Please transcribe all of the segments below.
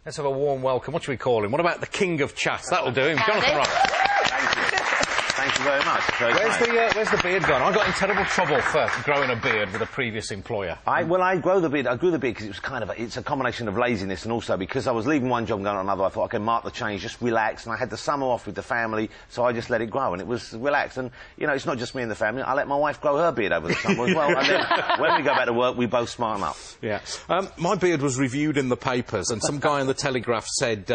Let's have a warm welcome. What should we call him? What about the king of chat? That'll do him. Jonathan Ross. Thank you. Thank you very much. Where's the beard gone? I got in terrible trouble for growing a beard with a previous employer. I grew the beard because it was it's a combination of laziness and also because I was leaving one job and going to another. I thought, okay, mark the change, just relax. And I had the summer off with the family, so I just let it grow, and it was relaxed. And, you know, it's not just me and the family. I let my wife grow her beard over the summer as well. And then when we go back to work, we both smarten up. Yeah. My beard was reviewed in the papers, and some guy in the Telegraph said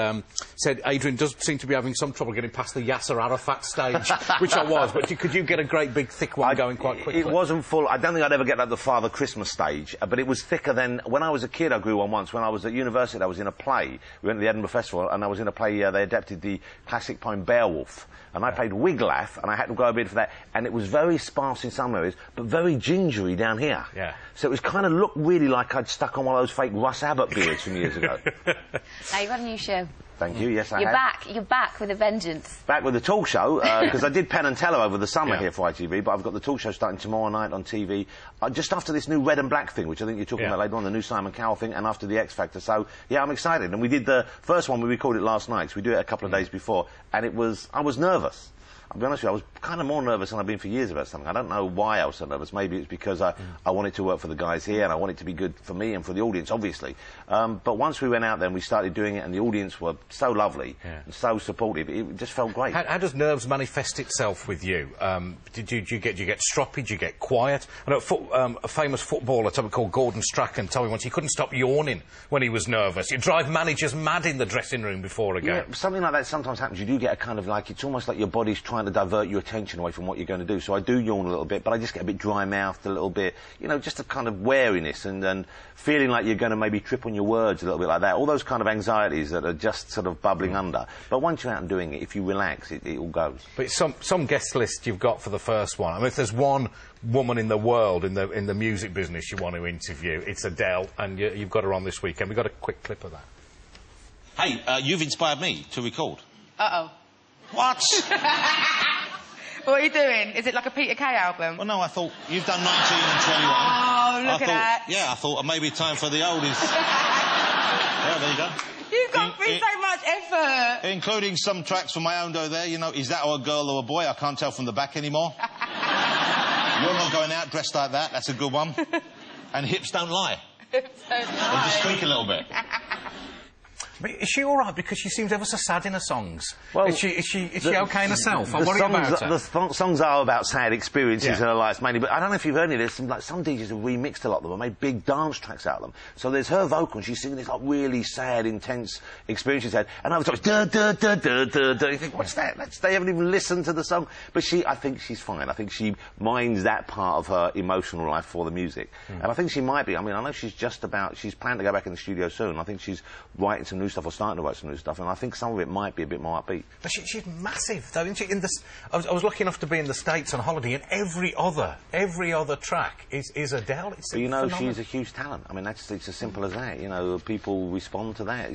Adrian does seem to be having some trouble getting past the Yasser Arafat stage, which I was, but could you get a great big thick one going quite quickly? It wasn't full. I don't think I'd ever get like the Father Christmas stage, but it was thicker than... When I was a kid, I grew one once. When I was at university, I was in a play. We went to the Edinburgh Festival, and I was in a play, they adapted the classic poem Beowulf, and I played Wiglaf, and I had to grow a beard for that, and it was very sparse in some areas, but very gingery down here. Yeah. So it was kind of looked really like I'd stuck on one of those fake Russ Abbott beards from years ago. Now, you've got a new show. Thank you, yes, I You're have. back. You're back with a vengeance. Back with the talk show, because I did Penn and Teller over the summer here for ITV, but I've got the talk show starting tomorrow night on TV, just after this new Red and Black thing, which I think you're talking about later on, the new Simon Cowell thing, and after the X Factor. So, yeah, I'm excited. And we did the first one, we recorded it last night, so we do it a couple of days before, and I was nervous. I'll be honest with you, I was kind of more nervous than I've been for years about something. I don't know why I was so nervous. Maybe it's because I wanted to work for the guys here, and I wanted it to be good for me and for the audience, obviously. But once we went out there and we started doing it, and the audience were so lovely and so supportive, it just felt great. How does nerves manifest itself with you? Do you get stroppy? Do you get quiet? I know a famous footballer called Gordon Strachan told me once he couldn't stop yawning when he was nervous. You drive managers mad in the dressing room before a game. Yeah, something like that sometimes happens. You do get a kind of like, it's almost like your body's trying to divert your attention away from what you're going to do. So I do yawn a little bit, but I just get a bit dry-mouthed a little bit, you know, just a kind of wariness and feeling like you're going to maybe trip on your words a little bit like that. All those kind of anxieties that are just sort of bubbling under. But once you're out and doing it, if you relax, it all goes. But some guest list you've got for the first one. I mean, if there's one woman in the world in the music business you want to interview, it's Adele, and you've got her on this weekend. We've got a quick clip of that. Hey, you've inspired me to record. Uh-oh. What? What are you doing? Is it like a Peter Kay album? Well, no, I thought you've done 19 and 21. Oh, look at that. Yeah, I thought maybe time for the oldies. Yeah, there you go. You've got through so much effort. Including some tracks from my own dough there, you know, is that a girl or a boy? I can't tell from the back anymore. You're not going out dressed like that, that's a good one. And hips don't lie. Hips don't lie. They just squeak a little bit. But is she all right? Because she seems ever so sad in her songs. Well, is she okay in herself? I worry about her. The songs are about sad experiences in her life mainly, but I don't know if you've heard any of this. Some DJs have remixed a lot of them and made big dance tracks out of them. So there's her vocal, and she's singing this like really sad, intense experience she's had, and other times, da da da da da da. You think, what's that? They haven't even listened to the song. But I think she's fine. I think she minds that part of her emotional life for the music, and I think she might be. I mean, I know she's planning to go back in the studio soon. I think she's writing some new stuff or starting to write some new stuff, and I think some of it might be a bit more upbeat. But she's massive, though, isn't she? I was lucky enough to be in the States on holiday, and every other track is Adele. It's you know, she's a huge talent. I mean, it's as simple as that. You know, people respond to that.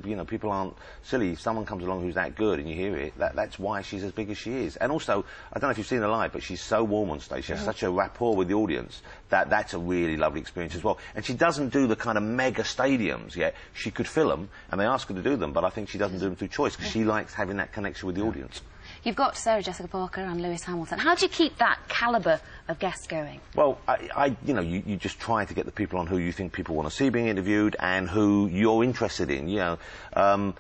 You know, people aren't silly. If someone comes along who's that good and you hear it, that's why she's as big as she is. And also, I don't know if you've seen her live, but she's so warm on stage. She has such a rapport with the audience that's a really lovely experience as well. And she doesn't do the kind of mega stadiums yet. She could fill them, and they ask her to do them, but I think she doesn't do them through choice because she likes having that connection with the audience. You've got Sarah Jessica Parker and Lewis Hamilton. How do you keep that calibre of guests going? Well, you know, you just try to get the people on who you think people want to see being interviewed and who you're interested in, you know.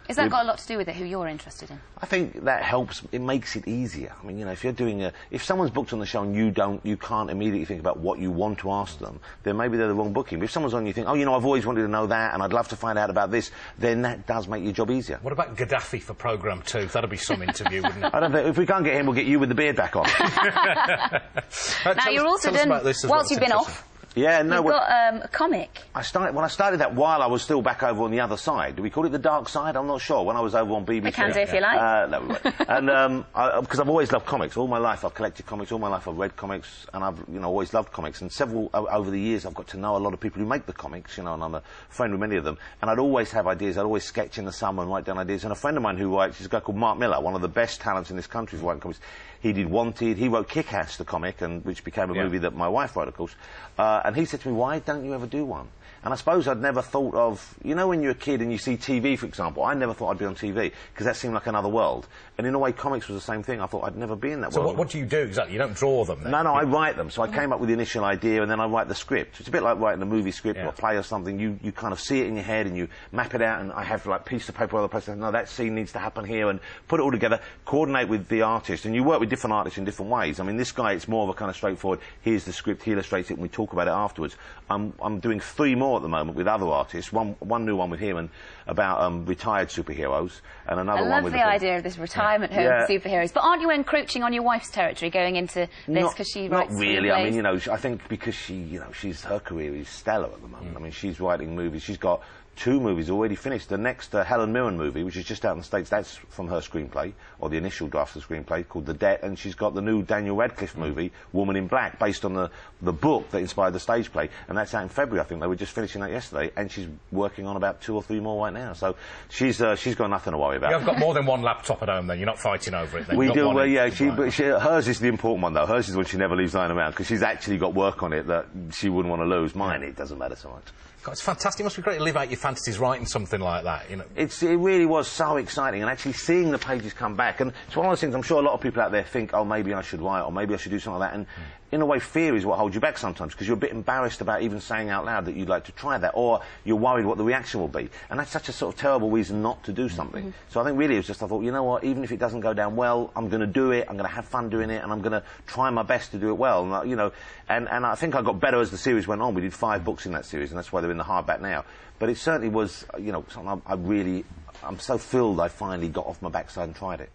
Has that got a lot to do with it, who you're interested in? I think that helps. It makes it easier. I mean, you know, if you're doing if someone's booked on the show and you can't immediately think about what you want to ask them, then maybe they're the wrong booking. But if someone's on, you think, oh, you know, I've always wanted to know that, and I'd love to find out about this, then that does make your job easier. What about Gaddafi for programme 2? That'd be some interview, wouldn't it? I don't think, if we can't get him, we'll get you with the beard back on. Now, you're also doing, whilst you've been off, yeah, no, you've got a comic. I started that while I was still back over on the other side. Do we call it the dark side? I'm not sure. When I was over on BBC. We can do if you like. No, we won't. And because I've always loved comics. All my life I've collected comics. All my life I've read comics, and I've always loved comics. And over the years I've got to know a lot of people who make the comics. You know, and I'm a friend with many of them. And I'd always have ideas. I'd always sketch in the summer and write down ideas. And a friend of mine who writes is a guy called Mark Miller, one of the best talents in this country for writing comics. He did Wanted. He wrote Kick-Ass, the comic, and which became a movie that my wife wrote, of course. And he said to me, why don't you ever do one? And I suppose I'd never thought of, you know, when you're a kid and you see TV, for example, I never thought I'd be on TV, because that seemed like another world. And in a way, comics was the same thing. I thought I'd never be in that world. So what do you do exactly? You don't draw them then? No, I write them. So I came up with the initial idea, and then I write the script. It's a bit like writing a movie script or a play or something. You kind of see it in your head, and you map it out, and I have, like, piece of paper or other place, no, that scene needs to happen here, and put it all together, coordinate with the artist, and you work with different artists in different ways. I mean, this guy, it's more of a kind of straightforward, here's the script, he illustrates it, and we talk about it afterwards. I'm doing 3 more at the moment with other artists. One new one with him and about retired superheroes, and another one with... I love the idea of this retirement home for superheroes. But aren't you encroaching on your wife's territory going into this because she writes... Not really. I mean, you know, I think because she, you know, her career is stellar at the moment. I mean, she's writing movies. She's got 2 movies already finished. The next Helen Mirren movie, which is just out in the States, that's from her screenplay, or the initial draft of the screenplay, called The Debt, and she's got the new Daniel Radcliffe movie, Woman in Black, based on the book that inspired the stage play, and that's out in February, I think. They were just finishing that yesterday, and she's working on about 2 or 3 more right now, so she's got nothing to worry about. You've got more than one laptop at home, then? You're not fighting over it, then? We do, well, yeah, but hers is the important one, though. Hers is when she never leaves lying around, because she's actually got work on it that she wouldn't want to lose. Mine, it doesn't matter so much. God, it's fantastic. It must be great to live out your fantasies writing something like that, you know. It really was so exciting, and actually seeing the pages come back. And it's one of those things, I'm sure a lot of people out there think, oh, maybe I should write, or maybe I should do something like that. And in a way, fear is what holds you back sometimes, because you're a bit embarrassed about even saying out loud that you'd like to try that, or you're worried what the reaction will be. And that's such a sort of terrible reason not to do something. So I think really it was just, I thought, you know what, even if it doesn't go down well, I'm going to do it, I'm going to have fun doing it, and I'm going to try my best to do it well. And, you know, and I think I got better as the series went on. We did 5 books in that series, and that's why they're in the hardback now. But it certainly was, you know, something I'm so thrilled I finally got off my backside and tried it.